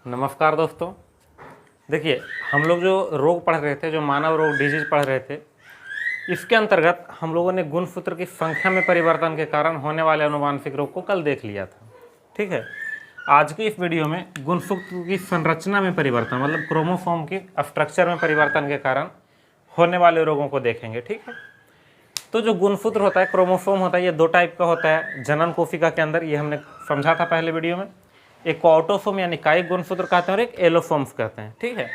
नमस्कार दोस्तों। देखिए, हम लोग जो रोग पढ़ रहे थे, जो मानव रोग डिजीज पढ़ रहे थे, इसके अंतर्गत हम लोगों ने गुणसूत्र की संख्या में परिवर्तन के कारण होने वाले अनुवांशिक रोग को कल देख लिया था। ठीक है, आज की इस वीडियो में गुणसूत्र की संरचना में परिवर्तन मतलब क्रोमोसोम की स्ट्रक्चर में परिवर्तन के कारण होने वाले रोगों को देखेंगे। ठीक है, तो जो गुणसूत्र होता है, क्रोमोसोम होता है, ये दो टाइप का होता है जनन कोशिका के अंदर। ये हमने समझा था पहले वीडियो में। एक को ऑटोसोम यानी कायिक गुणसूत्र कहते हैं और एक एलोसोम्स कहते हैं। ठीक है,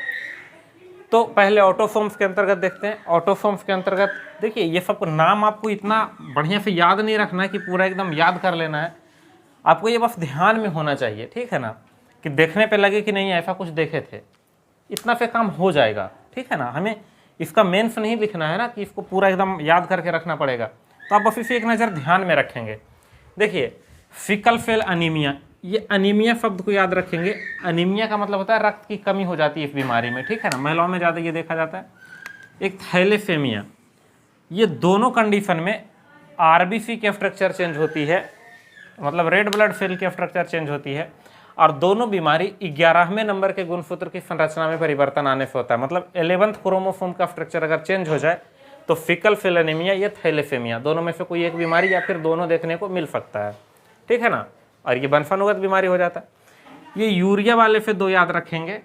तो पहले ऑटोसोम्स के अंतर्गत देखते हैं। ऑटोसोम्स के अंतर्गत देखिए, ये सब नाम आपको इतना बढ़िया से याद नहीं रखना है कि पूरा एकदम याद कर लेना है, आपको ये बस ध्यान में होना चाहिए। ठीक है ना, कि देखने पे लगे कि नहीं ऐसा कुछ देखे थे, इतना पे काम हो जाएगा। ठीक है ना, हमें इसका मेंस नहीं लिखना है ना कि इसको पूरा एकदम याद करके रखना पड़ेगा, तो आप बस इसे एक नज़र ध्यान में रखेंगे। देखिए, सिकल सेल अनीमिया, ये अनीमिया शब्द को याद रखेंगे। अनीमिया का मतलब होता है रक्त की कमी हो जाती है इस बीमारी में। ठीक है ना, महिलाओं में ज़्यादा ये देखा जाता है। एक थैलेसेमिया, ये दोनों कंडीशन में आरबीसी की स्ट्रक्चर चेंज होती है, मतलब रेड ब्लड सेल की स्ट्रक्चर चेंज होती है, और दोनों बीमारी 11वें नंबर के गुणसूत्र की संरचना में परिवर्तन आने से होता है। मतलब 11th क्रोमोसोम का स्ट्रक्चर अगर चेंज हो जाए तो सिकल सेल अनीमिया या थैलेसेमिया, दोनों में से कोई एक बीमारी या फिर दोनों देखने को मिल सकता है। ठीक है ना, और ये वंशानुगत बीमारी हो जाता है। ये यूरिया वाले से दो याद रखेंगे,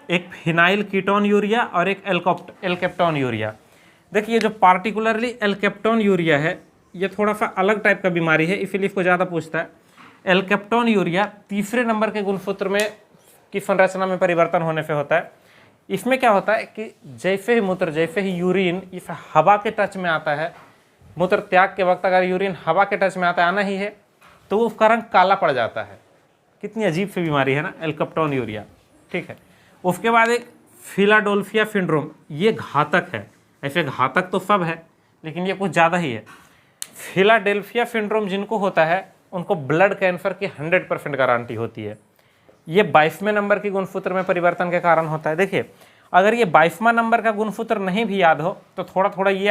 एक फिनाइल कीटोन यूरिया और एक एल्केप्टोन यूरिया। देखिए, जो पार्टिकुलरली एल्केप्टोन यूरिया है, ये थोड़ा सा अलग टाइप का बीमारी है, इसीलिए इसको ज़्यादा पूछता है। एल्केप्टोन यूरिया तीसरे नंबर के गुणसूत्र में की संरचना में परिवर्तन होने से होता है। इसमें क्या होता है कि जैसे ही मूत्र, जैसे ही यूरिन इस हवा के टच में आता है, मूत्र त्याग के वक्त अगर यूरिन हवा के टच में आता है, आना ही है, तो उसका रंग काला पड़ जाता है। कितनी अजीब सी बीमारी है ना, एल्केप्टोन यूरिया। ठीक है, उसके बाद एक फिलाडेल्फिया सिंड्रोम, ये घातक है। ऐसे घातक तो सब है, लेकिन ये कुछ ज़्यादा ही है। फिलाडेल्फिया सिंड्रोम जिनको होता है उनको ब्लड कैंसर की 100% गारंटी होती है। ये 22वें नंबर की गुणसूत्र में परिवर्तन के कारण होता है। देखिए, अगर ये 22वां नंबर का गुणसूत्र नहीं भी याद हो तो थोड़ा थोड़ा ये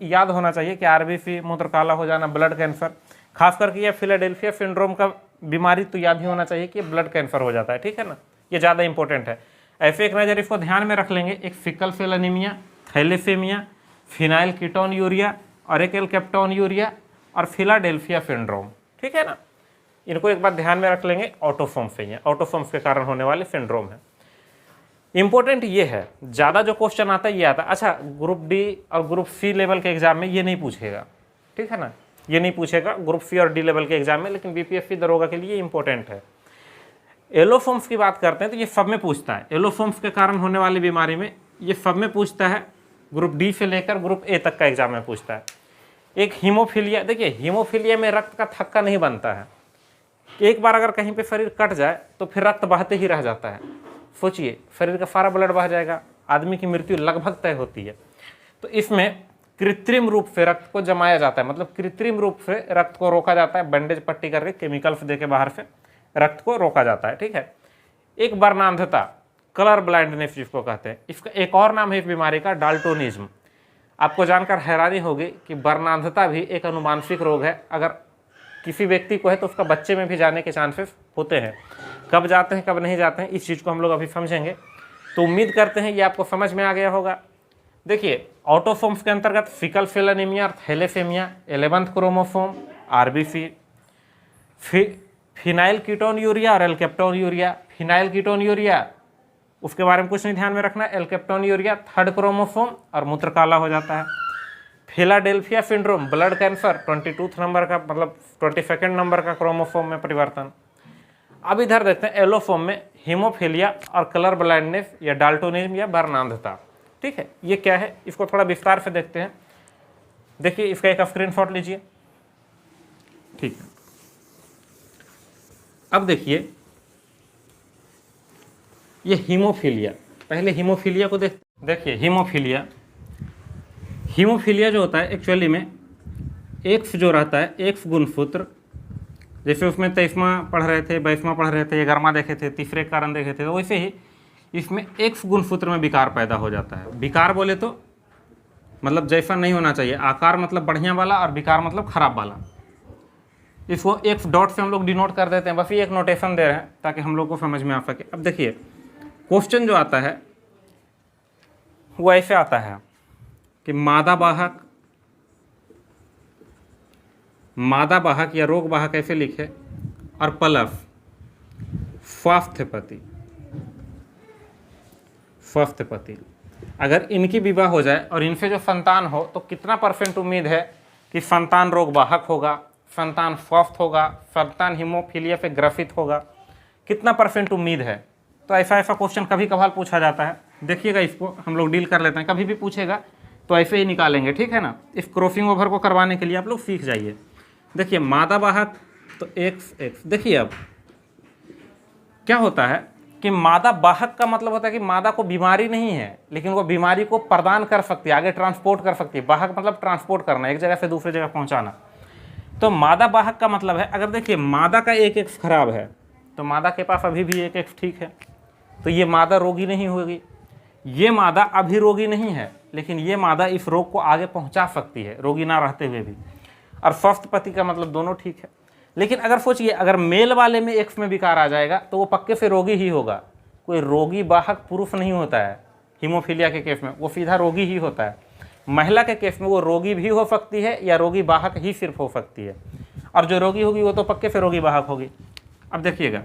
याद होना चाहिए कि आरबीसी, मूत्र काला हो जाना, ब्लड कैंसर, खास करके ये फिलाडेल्फिया सिंड्रोम का बीमारी तो याद ही होना चाहिए कि ब्लड कैंसर हो जाता है। ठीक है ना, ये ज़्यादा इंपॉर्टेंट है। ऐसे एक नज़र इसको ध्यान में रख लेंगे। एक sickle cell anaemia, thalassaemia, phenylketonuria और एक एल्केप्टोन यूरिया और फिलाडेल्फिया सिंड्रोम। ठीक है ना, इनको एक बार ध्यान में रख लेंगे। ऑटोसोम्स से, ऑटोसोम्स के कारण होने वाले सिंड्रोम है। इंपॉर्टेंट ये है, ज़्यादा जो क्वेश्चन आता है ये आता है। अच्छा, ग्रुप डी और ग्रुप सी लेवल के एग्जाम में ये नहीं पूछेगा। ठीक है ना, ये नहीं पूछेगा ग्रुप सी और डी लेवल के एग्जाम में, लेकिन बीपीएससी दरोगा के लिए इंपॉर्टेंट है। एलोसोम्स की बात करते हैं तो ये सब में पूछता है। एलोसोम्स के कारण होने वाली बीमारी में ये सब में पूछता है, ग्रुप डी से लेकर ग्रुप ए तक का एग्जाम में पूछता है। एक हीमोफीलिया, देखिए हीमोफीलिया में रक्त का थक्का नहीं बनता है। एक बार अगर कहीं पे शरीर कट जाए तो फिर रक्त बहते ही रह जाता है। सोचिए, शरीर का सारा ब्लड बह जाएगा, आदमी की मृत्यु लगभग तय होती है। तो इसमें कृत्रिम रूप से रक्त को जमाया जाता है, मतलब कृत्रिम रूप से रक्त को रोका जाता है, बैंडेज पट्टी करके केमिकल्स दे के बाहर से रक्त को रोका जाता है। ठीक है, एक वर्णांधता, कलर ब्लाइंडनेस जिसको कहते हैं, इसका एक और नाम है इस बीमारी का, डाल्टोनिज्म। आपको जानकर हैरानी होगी कि वर्णांधता भी एक अनुवांशिक रोग है। अगर किसी व्यक्ति को है तो उसका बच्चे में भी जाने के चांसेस होते हैं। कब जाते हैं कब नहीं जाते हैं, इस चीज़ को हम लोग अभी समझेंगे। तो उम्मीद करते हैं ये आपको समझ में आ गया होगा। देखिए, ऑटोसोम्स के अंतर्गत सिकल सेल अनीमिया और thalassaemia, 11th chromosome, RBC, phenylketonuria और alkaptonuria. Phenylketonuria, उसके बारे में कुछ नहीं ध्यान में रखना। एल्केप्टोन यूरिया 3rd क्रोमोसोम और मूत्र काला हो जाता है। Philadelphia syndrome, blood cancer, 22 number का, मतलब 22nd नंबर का क्रोमोसोम में परिवर्तन। अब इधर देखते हैं एलोसोम में हीमोफीलिया और कलर ब्लाइंडनेस या डाल्टोनिज्म या वर्णांधता। ठीक है, ये क्या है इसको थोड़ा विस्तार से देखते हैं। देखिए, इसका एक स्क्रीनशॉट लीजिए। ठीक है, अब देखिए ये हीमोफीलिया, पहले हीमोफीलिया को देखिए। हीमोफीलिया जो होता है एक्चुअली में एक्स जो रहता है, एक्स गुणसूत्र, जैसे उसमें 23वां पढ़ रहे थे, 22वां पढ़ रहे थे, 11वां देखे थे, तीसरे कारण देखे थे, तो वैसे ही इसमें एक्स गुणसूत्र में विकार पैदा हो जाता है। विकार बोले तो मतलब जैसा नहीं होना चाहिए, आकार मतलब बढ़िया वाला और विकार मतलब खराब वाला। इसको एक्स डॉट से हम लोग डिनोट कर देते हैं, बस ये एक नोटेशन दे रहे हैं ताकि हम लोग को समझ में आ सके। अब देखिए, क्वेश्चन जो आता है वो ऐसे आता है कि मादा वाहक या रोग वाहक ऐसे लिखे और प्लस स्वास्थ्यपति। अगर इनकी विवाह हो जाए और इनसे जो संतान हो तो कितना % उम्मीद है कि संतान रोग वाहक होगा, संतान स्वस्थ होगा, संतान हीमोफीलिया से ग्रसित होगा, कितना % उम्मीद है। तो ऐसा क्वेश्चन कभी कभार पूछा जाता है। देखिएगा, इसको हम लोग डील कर लेते हैं, कभी भी पूछेगा तो ऐसे ही निकालेंगे, ठीक है ना। इस क्रॉसिंग ओवर को करवाने के लिए आप लोग सीख जाइए। देखिए मादा वाहक तो XX। देखिए अब क्या होता है कि मादा वाहक का मतलब होता है कि मादा को बीमारी नहीं है, लेकिन वो बीमारी को प्रदान कर सकती है, आगे ट्रांसपोर्ट कर सकती है। वाहक मतलब ट्रांसपोर्ट करना, एक जगह से दूसरी जगह पहुंचाना। तो मादा वाहक का मतलब है, अगर देखिए मादा का XX खराब है तो मादा के पास अभी भी XX ठीक है, तो ये मादा रोगी नहीं होगी। ये मादा अभी रोगी नहीं है, लेकिन ये मादा इस रोग को आगे पहुंचा सकती है रोगी ना रहते हुए भी। और स्वस्थ पति का मतलब दोनों ठीक है। लेकिन अगर सोचिए, अगर मेल वाले में X में विकार आ जाएगा तो वो पक्के से रोगी ही होगा। कोई रोगी वाहक पुरुष नहीं होता है हीमोफीलिया के केस में, वो सीधा रोगी ही होता है। महिला के केस में वो रोगी भी हो सकती है या रोगी वाहक ही सिर्फ हो सकती है, और जो रोगी होगी वो तो पक्के से रोगी वाहक होगी। अब देखिएगा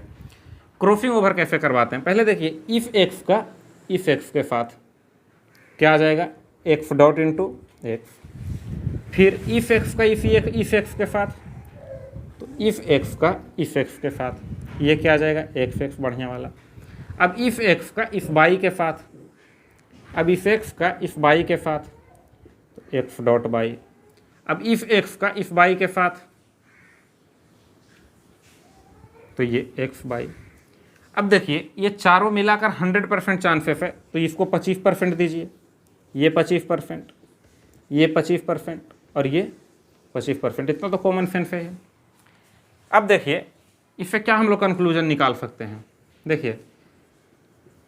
क्रॉसिंग ओवर कैसे करवाते हैं। पहले देखिए इफ X का इफ X के साथ क्या आ जाएगा, X डॉट इंटू X। फिर इफ X का इफ X के साथ, तो इफ X का इफ X के साथ ये क्या आ जाएगा, XX बढ़िया वाला। अब इफ X का इफ Y के साथ, अब इफ X का इफ Y के साथ, तो X डॉट Y। अब इफ X का इफ Y के साथ, तो ये XY। अब देखिए ये चारों मिलाकर 100% चांसेस है, तो इसको 25% दीजिए, ये 25%, ये 25% और ये 25%। इतना तो कॉमन सेंस है। अब देखिए इससे क्या हम लोग कंक्लूजन निकाल सकते हैं। देखिए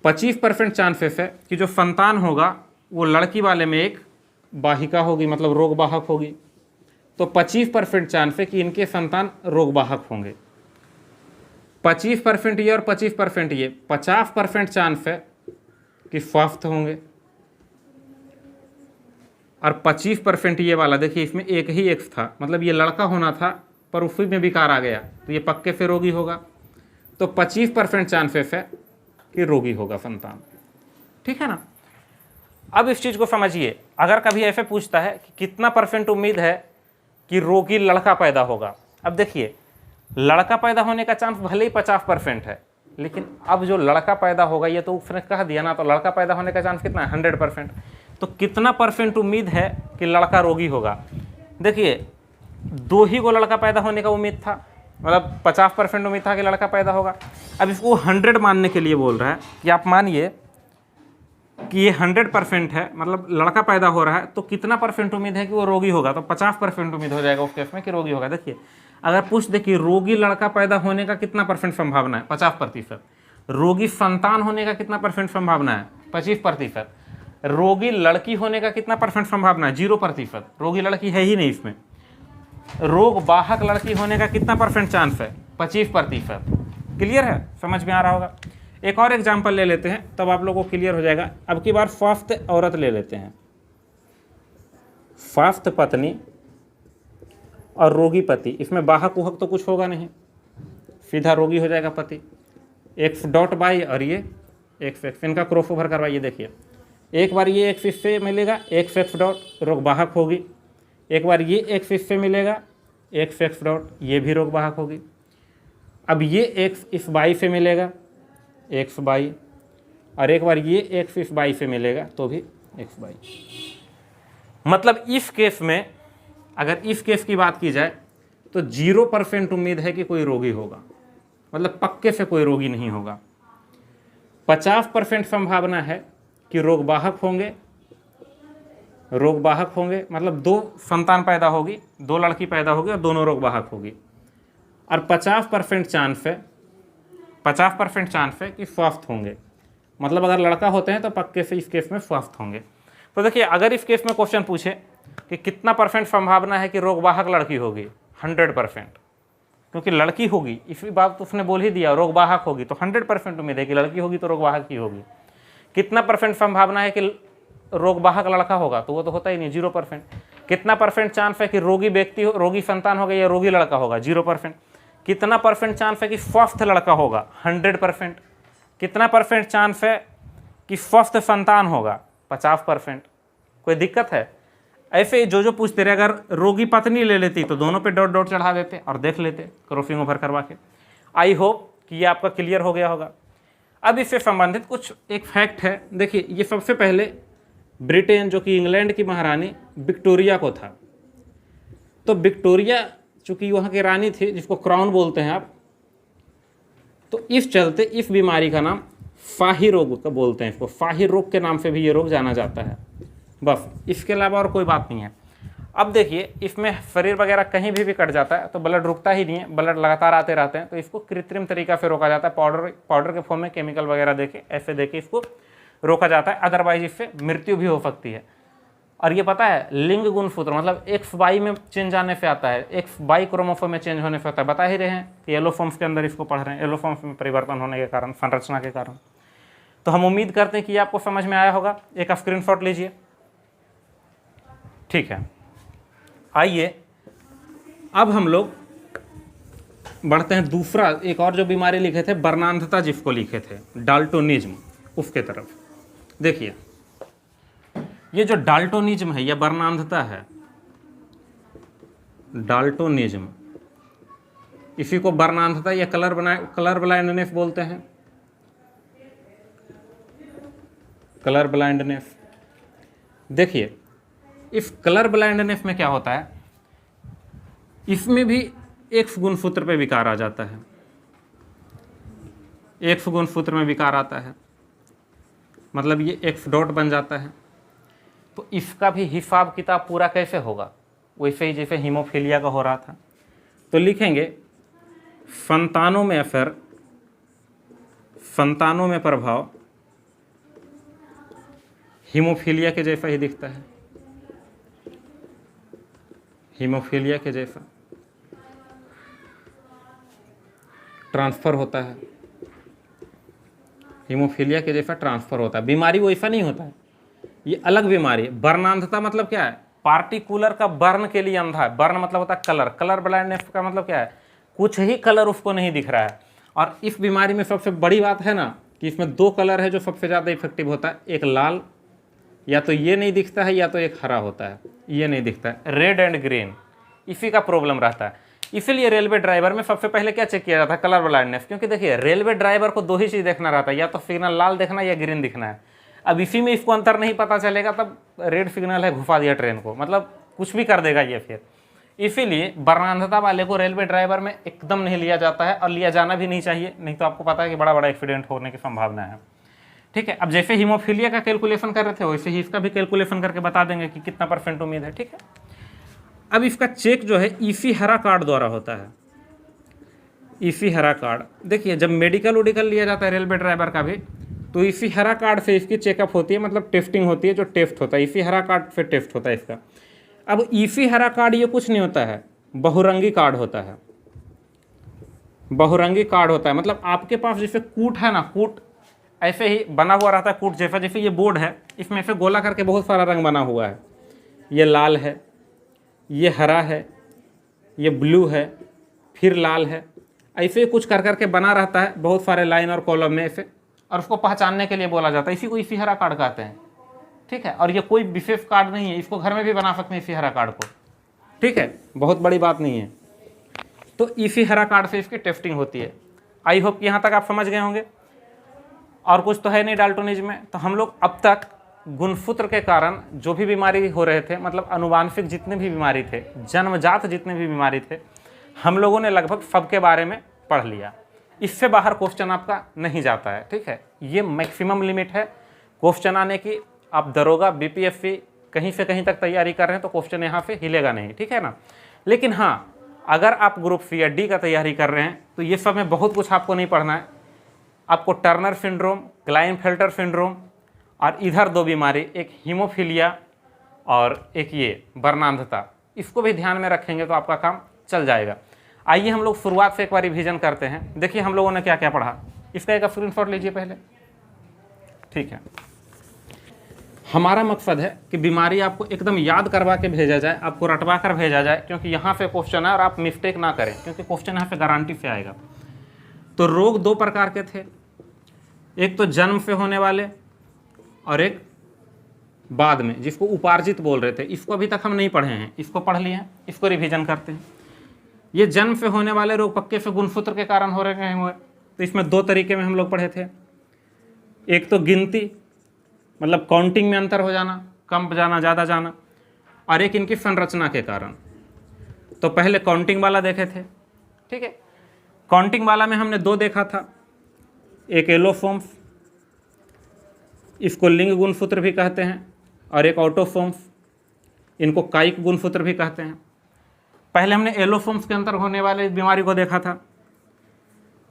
25% चांसेस है कि जो संतान होगा वो लड़की वाले में एक वाहिका होगी, मतलब रोग वाहक होगी। तो 25% चांस है कि इनके संतान रोग वाहक होंगे। 25% ये और 25% ये, 50% चांस है कि स्वस्थ होंगे। और 25% ये वाला, देखिए इसमें एक ही X था, मतलब ये लड़का होना था पर उसी में विकार आ गया, तो ये पक्के से रोगी होगा। तो 25% चांसेस है कि रोगी होगा संतान, ठीक है ना। अब इस चीज़ को समझिए, अगर कभी ऐसे पूछता है कि कितना % उम्मीद है कि रोगी लड़का पैदा होगा। अब देखिए लड़का पैदा होने का चांस भले ही 50% है, लेकिन अब जो लड़का पैदा होगा ये तो उसने कह दिया ना, तो लड़का पैदा होने का चांस कितना है, 100%। तो कितना % उम्मीद है कि लड़का रोगी होगा। देखिए 2 ही को लड़का पैदा होने का उम्मीद था, मतलब 50% उम्मीद था कि लड़का पैदा होगा। अब इसको 100 मानने के लिए बोल रहा है कि आप मानिए कि ये 100% है, मतलब लड़का पैदा हो रहा है, तो कितना % उम्मीद है कि वो रोगी होगा। तो 50% उम्मीद हो जाएगा उस केस में कि रोगी होगा। देखिए अगर पूछ दे कि रोगी लड़का पैदा होने का कितना % संभावना है, 50%। रोगी संतान होने का कितना % संभावना है, 25%। रोगी लड़की होने का कितना % संभावना है, 0%। रोगी लड़की है ही नहीं इसमें। रोग वाहक लड़की होने का कितना % चांस है, 25%। क्लियर है, समझ में आ रहा होगा। एक और एग्जाम्पल ले लेते हैं, तब आप लोगों को क्लियर हो जाएगा। अब की बार स्वस्थ औरत ले लेते हैं, स्वस्थ पत्नी और रोगी पति। इसमें वाहक उहक तो कुछ होगा नहीं, सीधा रोगी हो जाएगा पति। X डॉट बाई और ये XX, इनका क्रॉस ओवर करवाइए। देखिए एक बार ये X इससे मिलेगा, XX डॉट रोग वाहक होगी। एक बार ये X इससे मिलेगा, XX डॉट ये भी रोग वाहक होगी। अब ये X इस बाई से मिलेगा, XY, और एक बार ये X इस बाई से मिलेगा तो भी XY। मतलब इस केस में, अगर इस केस की बात की जाए तो 0% उम्मीद है कि कोई रोगी होगा, मतलब पक्के से कोई रोगी नहीं होगा। 50% संभावना है कि रोग वाहक होंगे, मतलब 2 संतान पैदा होगी, 2 लड़की पैदा होगी और दोनों रोग वाहक होगी। और 50% चांस है कि स्वस्थ होंगे, मतलब अगर लड़का होते हैं तो पक्के से इस केस में स्वस्थ होंगे। तो देखिए अगर इस केस में क्वेश्चन पूछे कि कितना % संभावना है कि रोग वाहक लड़की होगी, 100%। क्योंकि लड़की होगी, इसी बात तो उसने बोल ही दिया, रोगवाहक होगी, तो 100% उम्मीद है कि लड़की होगी तो रोगवाहक ही होगी। कितना परसेंट संभावना है कि रोगवाहक लड़का होगा, तो वो तो होता ही नहीं, 0%। कितना परसेंट चांस है कि रोगी व्यक्ति रोगी संतान होगा या रोगी लड़का होगा, 0%। कितना परसेंट चांस है कि स्वस्थ लड़का होगा, 100%। कितना परसेंट चांस है कि स्वस्थ संतान होगा, 50%। कोई दिक्कत है? ऐसे जो जो पूछते रहे, अगर रोगी पत्नी ले लेती तो दोनों पे डॉट डॉट चढ़ा देते और देख लेते क्रॉसिंग ओवर करवा के। आई होप कि ये आपका क्लियर हो गया होगा। अब इससे संबंधित कुछ एक फैक्ट है। देखिए, ये सबसे पहले ब्रिटेन, जो कि इंग्लैंड की महारानी विक्टोरिया को था। तो विक्टोरिया चूंकि वहाँ की रानी थी, जिसको क्राउन बोलते हैं आप, तो इस चलते इस बीमारी का नाम फाही रोग का बोलते हैं, इसको फाही रोग के नाम से भी ये रोग जाना जाता है। बस, इसके अलावा और कोई बात नहीं है। अब देखिए, इसमें शरीर वगैरह कहीं भी कट जाता है तो ब्लड रुकता ही नहीं है, ब्लड लगातार आते रहते हैं, तो इसको कृत्रिम तरीका से रोका जाता है। पाउडर के फॉर्म में केमिकल वगैरह देके, ऐसे देके इसको रोका जाता है, अदरवाइज इससे मृत्यु भी हो सकती है। और ये पता है, लिंग गुणसूत्र मतलब XY में चेंज आने से आता है, XY क्रोमोसोम में चेंज होने से आता है। बता ही रहे हैं कि येलो फॉर्म्स के अंदर इसको पढ़ रहे हैं, येलो फॉर्म्स में परिवर्तन होने के कारण, संरचना के कारण। तो हम उम्मीद करते हैं कि आपको समझ में आया होगा। एक स्क्रीनशॉट लीजिए, ठीक है। आइए अब हम लोग बढ़ते हैं दूसरा, एक और जो बीमारी लिखे थे, वर्णांधता जिसको लिखे थे, डाल्टोनिज्म, उसके तरफ। देखिए, ये जो डाल्टोनिज्म है या वर्णांधता है, डाल्टोनिज्म, इसी को वर्णांधता या कलर ब्लाइंडनेस बोलते हैं, कलर ब्लाइंडनेस। देखिए, इस कलर ब्लाइंडनेस में क्या होता है, इसमें भी X गुणसूत्र पे विकार आ जाता है, X गुणसूत्र में विकार आता है, मतलब ये X डॉट बन जाता है। तो इसका भी हिसाब किताब पूरा कैसे होगा, वैसे ही जैसे हीमोफीलिया का हो रहा था। तो लिखेंगे संतानों में असर, संतानों में प्रभाव हीमोफीलिया के जैसा ही दिखता है, हीमोफीलिया के जैसा ट्रांसफर होता है, हीमोफीलिया के जैसा ट्रांसफर होता है। बीमारी वैसा नहीं होता है, ये अलग बीमारी है। वर्णांधता मतलब क्या है, पार्टिकुलर का वर्ण के लिए अंधा है। वर्ण मतलब होता है कलर, कलर ब्लाइंडनेस का मतलब क्या है, कुछ ही कलर उसको नहीं दिख रहा है। और इस बीमारी में सबसे बड़ी बात है ना कि इसमें 2 कलर है जो सबसे ज़्यादा इफेक्टिव होता है, एक लाल, या तो ये नहीं दिखता है या तो एक हरा होता है, ये नहीं दिखता है, रेड एंड ग्रीन, इसी का प्रॉब्लम रहता है। इसीलिए रेलवे ड्राइवर में सबसे पहले क्या चेक किया जाता है, कलर ब्लाइंडनेस। क्योंकि देखिए, रेलवे ड्राइवर को 2 ही चीज़ देखना रहता है, या तो सिग्नल लाल देखना या ग्रीन दिखना है। अब इसी में इसको अंतर नहीं पता चलेगा, तब रेड सिग्नल है, घुसा दिया ट्रेन को, मतलब कुछ भी कर देगा ये फिर। इसीलिए वर्णांधता वाले को रेलवे ड्राइवर में एकदम नहीं लिया जाता है, और लिया जाना भी नहीं चाहिए, नहीं तो आपको पता है कि बड़ा बड़ा एक्सीडेंट होने की संभावना है। ठीक है, अब जैसे हीमोफीलिया का कैलकुलेशन कर रहे थे, वैसे ही इसका भी कैलकुलेशन करके बता देंगे कि कितना % उम्मीद है। ठीक है, अब इसका चेक जो है ईसी हरा कार्ड द्वारा होता है, ईसी हरा कार्ड। देखिए, जब मेडिकल उडिकल लिया जाता है रेलवे ड्राइवर का भी, तो ईसी हरा कार्ड से इसकी चेकअप होती है, मतलब टेस्टिंग होती है, जो टेस्ट होता है ईसी हरा कार्ड से टेस्ट होता है इसका। अब ईसी हरा कार्ड ये कुछ नहीं होता है, बहुरंगी कार्ड होता है, बहुरंगी कार्ड होता है। मतलब आपके पास जैसे कूट है ना, कूट ऐसे ही बना हुआ रहता है, कूट जैसा। जैसे ये बोर्ड है, इसमें से गोला करके बहुत सारा रंग बना हुआ है, ये लाल है, ये हरा है, ये ब्लू है, फिर लाल है, ऐसे कुछ कर करके बना रहता है बहुत सारे लाइन और कॉलम में ऐसे, और उसको पहचानने के लिए बोला जाता है, इसी को ईसी हरा कार्ड कहते हैं। ठीक है, और ये कोई विशेष कार्ड नहीं है, इसको घर में भी बना सकते हैं ईसी हरा कार्ड को। ठीक है, बहुत बड़ी बात नहीं है। तो ईसी हरा कार्ड से इसकी टेस्टिंग होती है। आई होप यहाँ तक आप समझ गए होंगे। और कुछ तो है नहीं डाल्टोनिज्म में। तो हम लोग अब तक गुणसूत्र के कारण जो भी बीमारी हो रहे थे, मतलब अनुवांशिक जितने भी बीमारी थे, जन्मजात जितने भी बीमारी थे, हम लोगों ने लगभग सबके बारे में पढ़ लिया। इससे बाहर क्वेश्चन आपका नहीं जाता है। ठीक है, ये मैक्सिमम लिमिट है क्वेश्चन आने की। आप दरोगा, बीपीएससी कहीं से कहीं तक तैयारी कर रहे हैं तो क्वेश्चन यहाँ से हिलेगा नहीं। ठीक है ना। लेकिन हाँ, अगर आप ग्रुप सी या डी का तैयारी कर रहे हैं तो ये सब में बहुत कुछ आपको नहीं पढ़ना है। आपको टर्नर सिंड्रोम, क्लाइनफेल्टर सिंड्रोम, और इधर 2 बीमारी, एक हीमोफीलिया और एक ये वर्णांधता, इसको भी ध्यान में रखेंगे तो आपका काम चल जाएगा। आइए हम लोग शुरुआत से एक बार रिवीजन करते हैं। देखिए हम लोगों ने क्या क्या पढ़ा, इसका एक स्क्रीनशॉट लीजिए पहले। ठीक है, हमारा मकसद है कि बीमारी आपको एकदम याद करवा के भेजा जाए, आपको रटवा कर भेजा जाए, क्योंकि यहाँ से क्वेश्चन है और आप मिस्टेक ना करें, क्योंकि क्वेश्चन यहाँ पे गारंटी से आएगा। तो रोग दो प्रकार के थे, एक तो जन्म से होने वाले और एक बाद में, जिसको उपार्जित बोल रहे थे। इसको अभी तक हम नहीं पढ़े हैं, इसको पढ़ लिए हैं, इसको रिवीजन करते हैं। ये जन्म से होने वाले रोग पक्के से गुणसूत्र के कारण हो रहे हैं, तो इसमें दो तरीके में हम लोग पढ़े थे। एक तो गिनती, मतलब काउंटिंग में अंतर हो जाना, कम जाना ज़्यादा जाना, और एक इनकी संरचना के कारण। तो पहले काउंटिंग वाला देखे थे। ठीक है, काउंटिंग वाला में हमने दो देखा था, एक एलोफॉर्म्स, इसको लिंग गुणसूत्र भी कहते हैं, और एक ऑटोफॉर्म्स, इनको कायिक गुणसूत्र भी कहते हैं। पहले हमने एलोफॉर्म्स के अंतर होने वाले बीमारी को देखा था,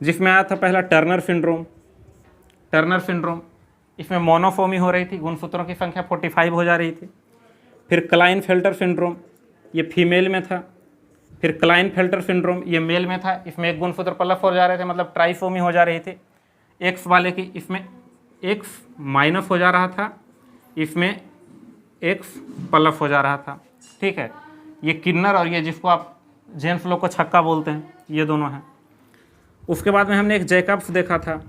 जिसमें आया था पहला टर्नर सिंड्रोम। टर्नर सिंड्रोम, इसमें मोनोफोमी हो रही थी, गुणसूत्रों की संख्या 45 हो जा रही थी। फिर क्लाइनफेल्टर सिंड्रोम, ये फीमेल में था। फिर क्लाइनफेल्टर सिंड्रोम, ये मेल में था। इसमें एक गुणसूत्र प्लस हो जा रहे थे, मतलब ट्राइफोमी हो जा रही थी। एक्स वाले की इसमें एक्स माइनस हो जा रहा था, इसमें एक्स प्लस हो जा रहा था। ठीक है, ये किन्नर और ये जिसको आप जेंट्स लोग को छक्का बोलते हैं, ये दोनों हैं। उसके बाद में हमने एक जैकब्स देखा था,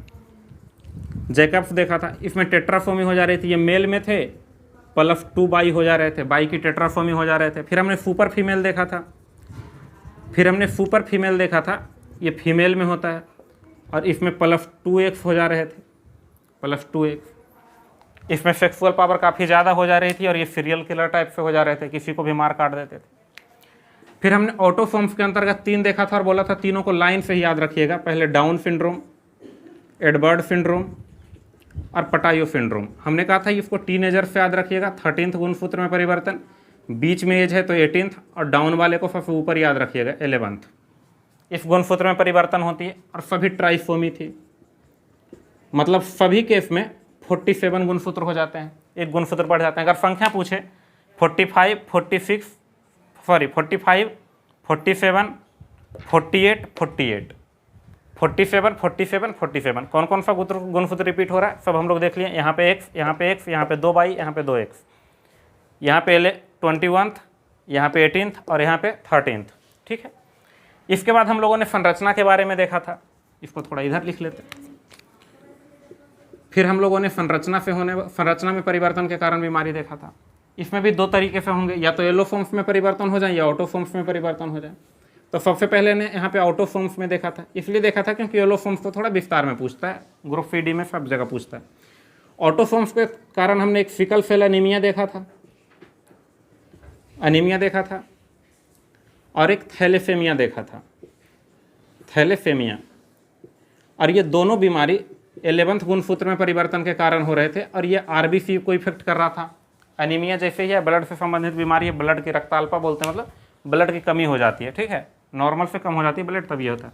जैकब्स देखा था, इसमें टेट्राफोमी हो जा रही थी। ये मेल में थे, प्लस 2 बाई हो जा रहे थे, बाई की टेट्राफोमी हो जा रहे थे। फिर हमने सुपर फीमेल देखा था, ये फीमेल में होता है, और इसमें प्लस 2x हो जा रहे थे, प्लस 2x। इसमें सेक्सुअल पावर काफ़ी ज़्यादा हो जा रही थी, और ये सीरियल किलर टाइप से हो जा रहे थे, किसी को भी मार काट देते थे। फिर हमने ऑटोफॉर्म्स के अंतर्गत 3 देखा था, और बोला था तीनों को लाइन से ही याद रखिएगा। पहले डाउन सिंड्रोम, एडवर्ड सिंड्रोम और पटायो सिंड्रोम। हमने कहा था इसको टीनेजर से याद रखिएगा, 13th गुणसूत्र में परिवर्तन, बीच में एज है तो 18th, और डाउन वाले को सबसे ऊपर याद रखिएगा 11th। इस गुणसूत्र में परिवर्तन होती है, और सभी ट्राइफोमी थी, मतलब सभी केस में 47 गुणसूत्र हो जाते हैं, एक गुणसूत्र बढ़ जाते हैं। अगर संख्या पूछे 45, 47, 48, 48, 47, 47, 47, कौन कौन सा गुणसूत्र रिपीट हो रहा है सब हम लोग देख लिए। यहाँ पे एक्स, यहाँ पे एक्स, यहाँ पे 2 बाई, यहाँ पे 2x, यहाँ पे 21th, यहाँ पे 18th और यहाँ पे 13th। ठीक है, इसके बाद हम लोगों ने संरचना के बारे में देखा था, इसको थोड़ा इधर लिख लेते हैं। फिर हम लोगों ने संरचना में परिवर्तन के कारण बीमारी देखा था। इसमें भी दो तरीके से होंगे, या तो एलोफॉर्म्स में परिवर्तन हो जाए या ऑटोफॉर्म्स में परिवर्तन हो जाए। तो सबसे पहले ने यहाँ पे ऑटोफॉर्म्स में देखा था, इसलिए देखा था क्योंकि एलोफॉर्म्स को थोड़ा विस्तार में पूछता है, ग्रुप CD में सब जगह पूछता है। ऑटोफॉर्म्स के कारण हमने एक सिकल सेल एनीमिया देखा था, और एक थैलेसेमिया देखा था, थैलेसेमिया। और ये दोनों बीमारी 11th गुणसूत्र में परिवर्तन के कारण हो रहे थे, और ये RBC को इफेक्ट कर रहा था। एनीमिया जैसे ही है, ब्लड से संबंधित बीमारी है, ब्लड की रक्ताल्पा बोलते हैं, मतलब ब्लड की कमी हो जाती है। ठीक है, नॉर्मल से कम हो जाती है ब्लड, तभी होता है।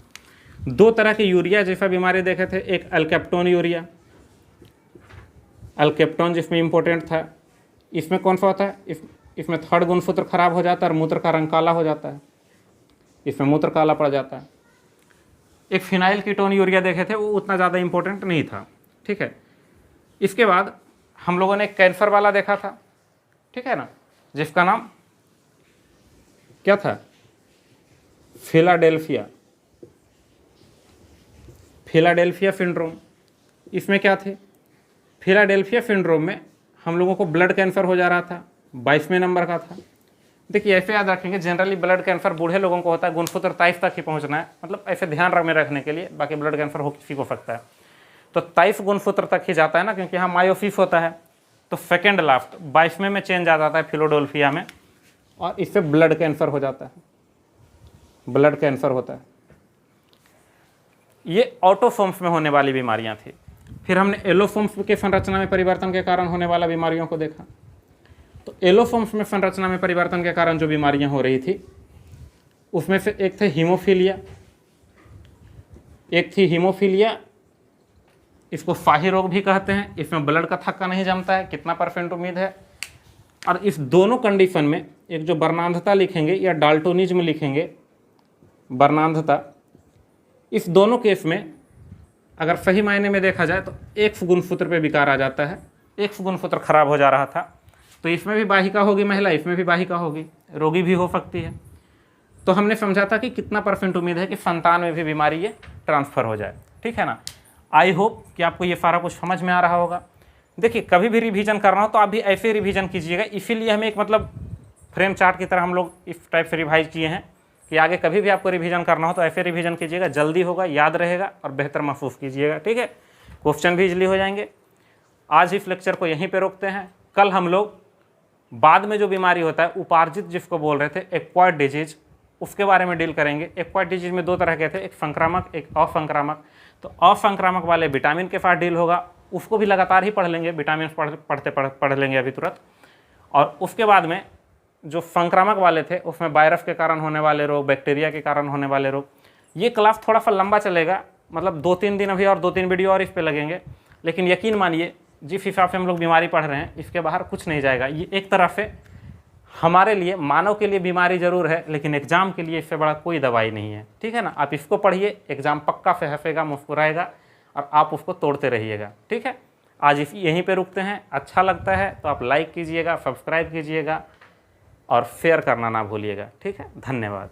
दो तरह की यूरिया जैसा बीमारी देखे थे, एक अल्केप्टोन यूरिया, अल्केप्टोन जिसमें इंपॉर्टेंट था। इसमें कौन सा होता है, इसमें 3rd गुणसूत्र खराब हो जाता है और मूत्र का रंग काला हो जाता है, इसमें मूत्र काला पड़ जाता है। एक फिनाइल कीटोन यूरिया देखे थे, वो उतना ज़्यादा इंपॉर्टेंट नहीं था। ठीक है, इसके बाद हम लोगों ने कैंसर वाला देखा था, ठीक है ना, जिसका नाम क्या था, फिलाडेल्फिया सिंड्रोम। इसमें क्या थे, फिलाडेल्फिया सिंड्रोम में हम लोगों को ब्लड कैंसर हो जा रहा था, 22वें नंबर का था। देखिए ऐसे याद रखेंगे, जनरली ब्लड कैंसर बूढ़े लोगों को होता है, गुणसूत्र 23 तक ही पहुंचना है, मतलब ऐसे ध्यान में रखने के लिए, बाकी ब्लड कैंसर हो किसी को सकता है। तो 23 गुणसूत्र तक ही जाता है ना, क्योंकि यहाँ मायोसिस होता है। तो सेकेंड लास्ट 22वें में चेंज आ जाता है फिलाडेल्फिया में, और इससे ब्लड कैंसर हो जाता है, ब्लड कैंसर होता है। ये ऑटोफॉर्म्स में होने वाली बीमारियां थी। फिर हमने एलोफॉर्म्स के संरचना में परिवर्तन के कारण होने वाला बीमारियों को देखा। तो एलोफॉर्म्स में संरचना में परिवर्तन के कारण जो बीमारियां हो रही थी, उसमें से एक थे हीमोफीलिया, एक थी हीमोफीलिया, इसको शाही रोग भी कहते हैं। इसमें ब्लड का थक्का नहीं जमता है, कितना % उम्मीद है। और इस दोनों कंडीशन में एक जो वर्णांधता लिखेंगे या डाल्टोनिज्म लिखेंगे, वर्णांधता, इस दोनों केस में अगर सही मायने में देखा जाए तो एक गुणसूत्र पे विकार आ जाता है, एक गुणसूत्र खराब हो जा रहा था, तो इसमें भी वाहिका होगी महिला, इसमें भी वाहिका होगी, रोगी भी हो सकती है। तो हमने समझा था कि कितना % उम्मीद है कि संतान में भी बीमारी ये ट्रांसफ़र हो जाए, ठीक है ना। आई होप कि आपको ये सारा कुछ समझ में आ रहा होगा। देखिए, कभी भी रिवीजन करना हो तो आप भी ऐसे रिवीजन कीजिएगा, इसीलिए हमें एक मतलब फ्रेम चार्ट की तरह हम लोग इस टाइप से रिवाइज किए हैं कि आगे कभी भी आपको रिवीजन करना हो तो ऐसे रिवीजन कीजिएगा, जल्दी होगा, याद रहेगा और बेहतर महसूस कीजिएगा, ठीक है। क्वेश्चन भी इजली हो जाएंगे। आज इस लेक्चर को यहीं पे रोकते हैं। कल हम लोग बाद में जो बीमारी होता है उपार्जित, जिसको बोल रहे थे एक्वायर्ड डिजीज, उसके बारे में डील करेंगे। एक्वायर्ड डिजीज में 2 तरह के थे, एक संक्रामक, एक असंक्रामक। तो असंक्रामक वाले विटामिन के साथ डील होगा, उसको भी लगातार ही पढ़ लेंगे, विटामिन पढ़ लेंगे अभी तुरंत। और उसके बाद में जो संक्रामक वाले थे उसमें वायरस के कारण होने वाले रोग, बैक्टीरिया के कारण होने वाले रोग। ये क्लास थोड़ा सा लंबा चलेगा, मतलब 2-3 दिन अभी और 2-3 वीडियो और इस पे लगेंगे, लेकिन यकीन मानिए जिस हिसाब से हम लोग बीमारी पढ़ रहे हैं इसके बाहर कुछ नहीं जाएगा। ये एक तरफ से हमारे लिए, मानव के लिए बीमारी जरूर है, लेकिन एग्जाम के लिए इससे बड़ा कोई दवाई नहीं है, ठीक है ना। आप इसको पढ़िए, एग्जाम पक्का से हंसेगा, मुस्कुराएगा और आप उसको तोड़ते रहिएगा, ठीक है। आज यहीं पे रुकते हैं। अच्छा लगता है तो आप लाइक कीजिएगा, सब्सक्राइब कीजिएगा और शेयर करना ना भूलिएगा, ठीक है। धन्यवाद।